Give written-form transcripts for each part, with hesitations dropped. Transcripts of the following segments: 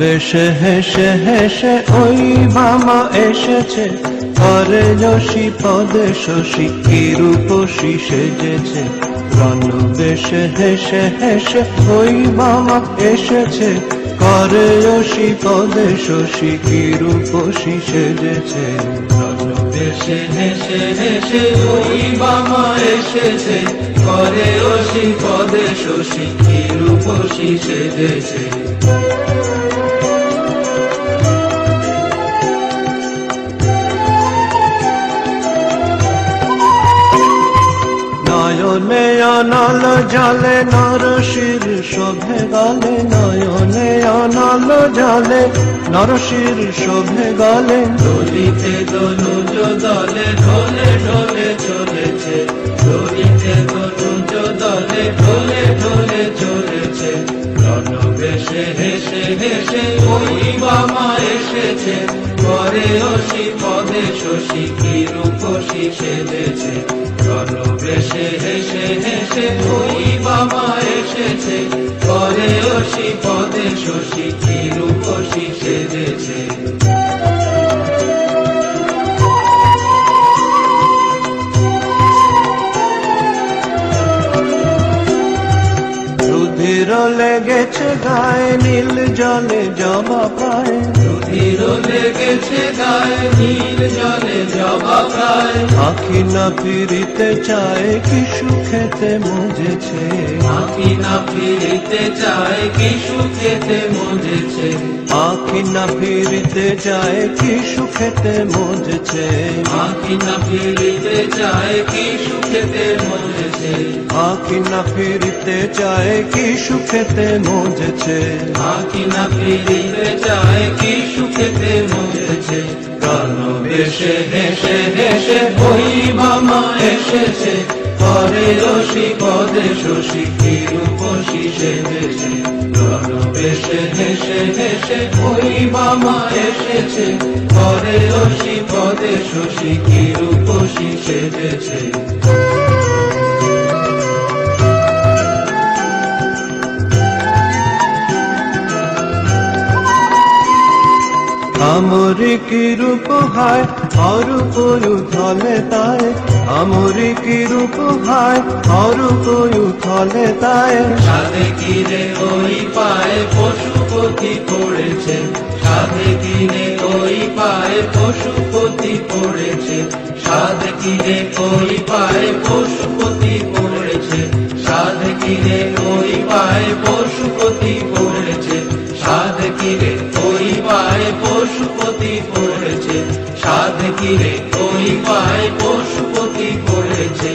বেশে হেসে হেসে ওই মামা এসেছে, করে যশী পদে শশী কি রূপসী সেজেছে। বেশে হেসে হেসে ওই মামা এসেছে, করে যশী পদে শশী কি রূপসী সেজেছে। বেশে হেসে হেসে ওই মামা এসেছে, করে যশী পদে শশী কি রূপসী সেজেছে। নয়নে অনল জলে নরশির শোভে গলে, নয়নে অনল জলে নরশির শোভে গলে। দলিতে দনুজ দলে ঢলে ঢলে চলেছে, দলিতে দনুজ দলে ঢলে ঢলে চলেছে। বেশে হেসে হেসে ওই মামা এসেছে, করে যশী পদে শশী কি রূপসী সেজেছে। বেশে হেসে হেসে ওই মামা এসেছে, করে যশী পদে শশী কি রূপসী সেজেছে। রুধির লেগেছে গায়ে নীল জলে জবা প্রায়, রুধির লেগেছে গায়ে নীল জলে জবা প্রায়। আখি না ফিরিতে চায় কি সুখেতে মজেছে, আখি না ফিরিতে চায় কি সুখেতে মজেছে। আখি না ফিরিতে চায় কি সুখেতে মজেছে। আখি না ফিরিতে চায় কি সুখেতে মজেছে। আখি না ফিরিতে চায় কি সুখেতে মজেছে। আখি না ফিরিতে চায় কি সুখেতে মজেছে। বেশে হেসে হেসে ওই মামা এসেছে, করে যশী পদে শশী কি রূপসী সেজেছে। বেশে হেসে হেসে ওই মামা এসেছে, করে যশী পদে শশী কি রূপসী সেজেছে। আমরি কি রূপ হায় অরূপ থলে তায়, আমরি কি রূপ হায় অরূপ থলে তায়। সাধে কিনে ওই পায়ে পশুপতি পড়েছে, সাধে কিনে ওই পায়ে পশুপতি পড়েছে। সাধে কিনে ওই পায়ে পশুপতি পড়েছে, সাধে কিনে ওই পায়ে পশুপতি পড়েছে। সাধে কিনে ওই পায়ে পশুপতি পড়েছে, সাধে কিনে ওই পায়ে পশুপতি পড়েছে।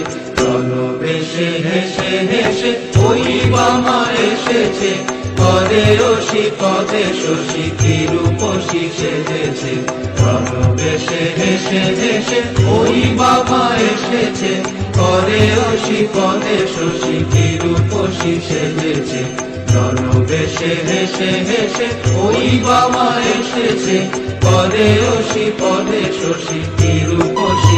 বেশে হেসে হেসে ওই মামা এসেছে, করে যশী পদে শশী কি রূপসী সেজেছে। বেশে হেসে হেসে ওই মামা এসেছে, করে যশী পদে শশী কি রূপসী সেজেছে। বেশে হেসে হেসে ওই মামা এসেছে, করে যশী পদে শশী কি রূপসী